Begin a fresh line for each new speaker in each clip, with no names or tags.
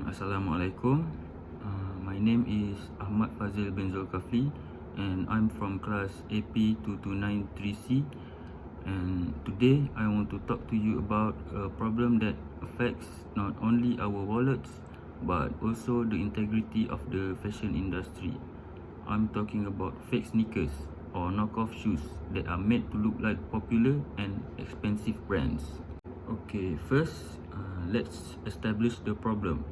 Assalamualaikum. My name is Ahmad Fadzil bin Zolkafli and I'm from class AP2293C, and today I want to talk to you about a problem that affects not only our wallets but also the integrity of the fashion industry. I'm talking about fake sneakers or knockoff shoes that are made to look like popular and expensive brands. Okay, first let's establish the problem.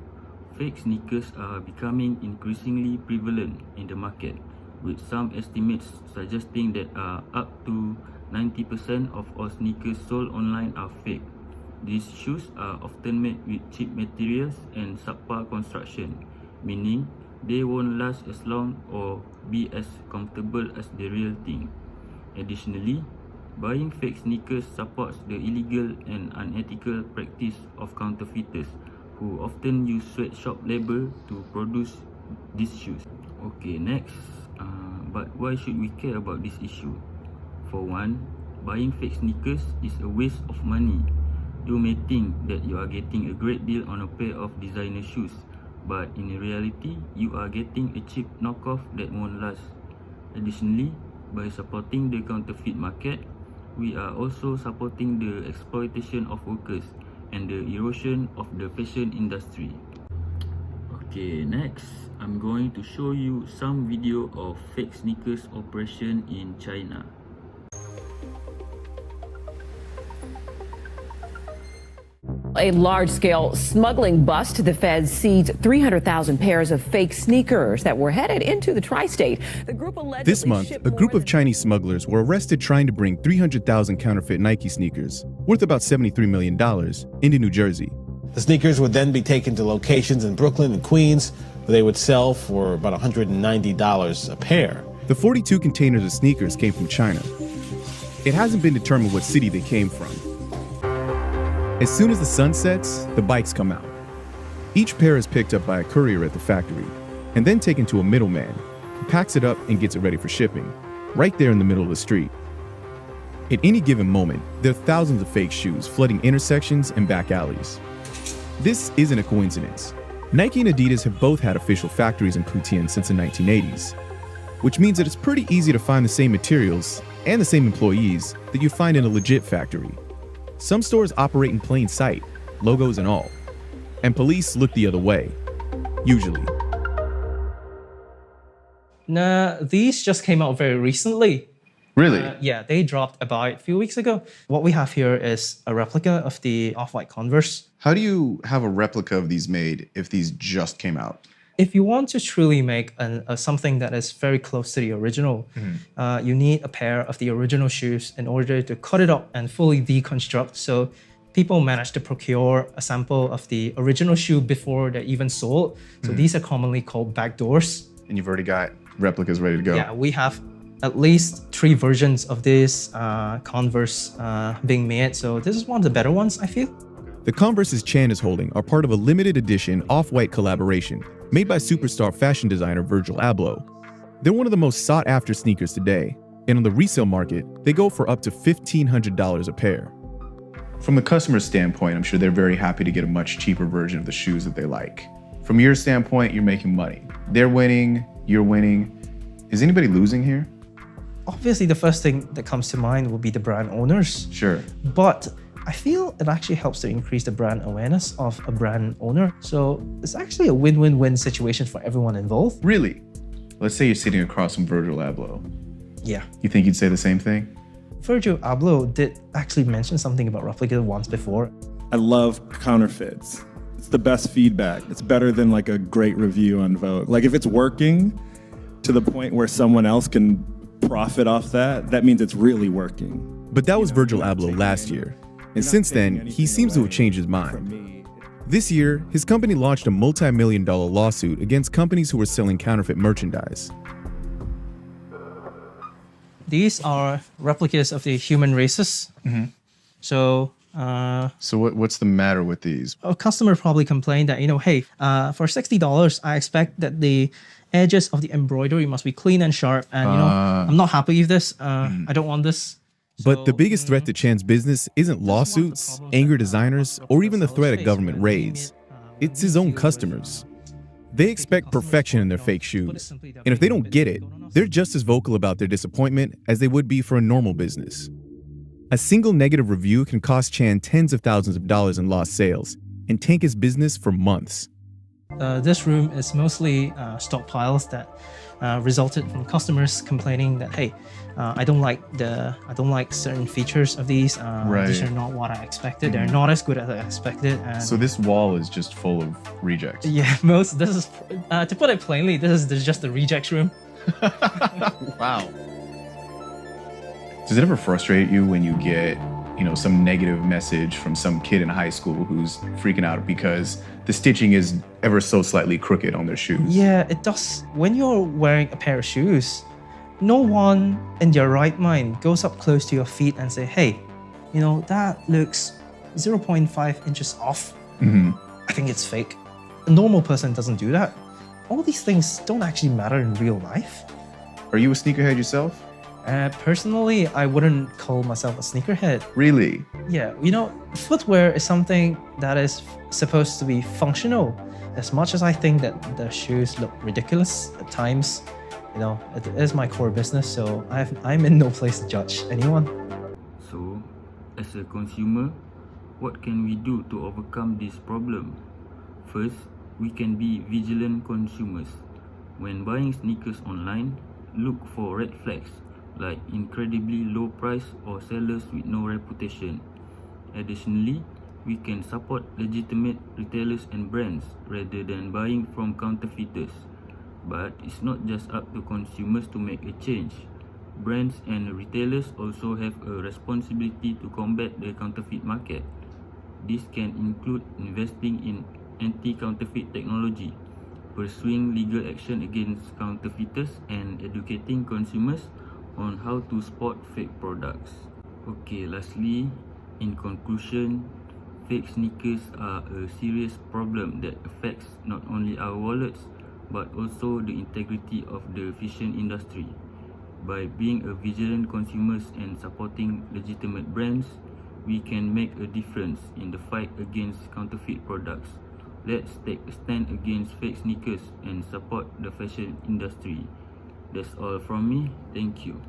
Fake sneakers are becoming increasingly prevalent in the market, with some estimates suggesting that up to 90% of all sneakers sold online are fake. These shoes are often made with cheap materials and subpar construction, meaning they won't last as long or be as comfortable as the real thing. Additionally, buying fake sneakers supports the illegal and unethical practice of counterfeiters who often use sweatshop labor to produce these shoes. Okay, next, but why should we care about this issue? For one, buying fake sneakers is a waste of money. You may think that you are getting a great deal on a pair of designer shoes, but in reality, you are getting a cheap knockoff that won't last. Additionally, by supporting the counterfeit market, we are also supporting the exploitation of workers and the erosion of the fashion industry. Okay, next, I'm going to show you some video of fake sneakers operation in China.
A large-scale smuggling bust. The feds seized 300,000 pairs of fake sneakers that were headed into the tri-state. The group allegedly
This month, a group of Chinese smugglers were arrested trying to bring 300,000 counterfeit Nike sneakers, worth about $73 million, into New Jersey.
The sneakers would then be taken to locations in Brooklyn and Queens, where they would sell for about $190 a pair.
The 42 containers of sneakers came from China. It hasn't been determined what city they came from. As soon as the sun sets, the bikes come out. Each pair is picked up by a courier at the factory and then taken to a middleman who packs it up and gets it ready for shipping, right there in the middle of the street. At any given moment, there are thousands of fake shoes flooding intersections and back alleys. This isn't a coincidence. Nike and Adidas have both had official factories in Putian since the 1980s, which means that it's pretty easy to find the same materials and the same employees that you find in a legit factory. Some stores operate in plain sight, logos and all, and police look the other way, usually.
Nah, these just came out very recently.
Really?
Yeah, they dropped about a few weeks ago. What we have here is a replica of the Off-White Converse.
How do you have a replica of these made if these just came out?
If you want to truly make something that is very close to the original, you need a pair of the original shoes in order to cut it up and fully deconstruct. So people manage to procure a sample of the original shoe before they're even sold. So these are commonly called backdoors.
And you've already got replicas ready to go?
Yeah, we have at least 3 versions of this Converse being made. So this is one of the better ones, I feel.
The Converses Chan is holding are part of a limited edition Off-White collaboration made by superstar fashion designer Virgil Abloh. They're one of the most sought-after sneakers today, and on the resale market, they go for up to $1,500 a pair.
From the customer's standpoint, I'm sure they're very happy to get a much cheaper version of the shoes that they like. From your standpoint, you're making money. They're winning, you're winning. Is anybody losing here?
Obviously, the first thing that comes to mind will be the brand owners.
Sure.
But I feel it actually helps to increase the brand awareness of a brand owner. So it's actually a win-win-win situation for everyone involved.
Really? Let's say you're sitting across from Virgil Abloh.
Yeah.
You think he'd say the same thing?
Virgil Abloh did actually mention something about replica once before.
I love counterfeits. It's the best feedback. It's better than like a great review on Vogue. Like if it's working to the point where someone else can profit off that, that means it's really working.
But that was Virgil Abloh last year. And since then, he seems to have changed his mind. This year, his company launched a multi-million-dollar lawsuit against companies who were selling counterfeit merchandise.
These are replicas of the human races. So
what's the matter with these?
a customer probably complained that, hey, for $60, I expect that the edges of the embroidery must be clean and sharp. And, I'm not happy with this. I don't want this.
But the biggest threat to Chan's business isn't lawsuits, angry designers, or even the threat of government raids. it's his own customers. They expect perfection in their fake shoes. And if they don't get it, they're just as vocal about their disappointment as they would be for a normal business. A single negative review can cost Chan tens of thousands of dollars in lost sales and tank his business for months.
This room is mostly stockpiles that resulted from customers complaining that, hey, I don't like certain features of these. These are not what I expected. They're not as good as I expected. And
So this wall is just full of rejects.
yeah, this is to put it plainly, this is just the rejects room.
Wow. Does it ever frustrate you when you get, some negative message from some kid in high school who's freaking out because the stitching is ever so slightly crooked on their shoes?
Yeah, it does. When you're wearing a pair of shoes, no one in their right mind goes up close to your feet and say, hey, that looks 0.5 inches off. I think it's fake. A normal person doesn't do that. All these things don't actually matter in real life.
Are you a sneakerhead yourself?
Personally, I wouldn't call myself a sneakerhead.
Really?
Yeah, footwear is something that is supposed to be functional. As much as I think that the shoes look ridiculous at times, it is my core business, so I'm in no place to judge anyone.
So, as a consumer, what can we do to overcome this problem? First, we can be vigilant consumers. When buying sneakers online, look for red flags like incredibly low price or sellers with no reputation. Additionally, we can support legitimate retailers and brands rather than buying from counterfeiters. But it's not just up to consumers to make a change. Brands and retailers also have a responsibility to combat the counterfeit market. This can include investing in anti-counterfeit technology, pursuing legal action against counterfeiters, and educating consumers on how to spot fake products. Okay, lastly, in conclusion, fake sneakers are a serious problem that affects not only our wallets but also the integrity of the fashion industry. By being a vigilant consumers and supporting legitimate brands, we can make a difference in the fight against counterfeit products. Let's take a stand against fake sneakers and support the fashion industry. That's all from me. Thank you.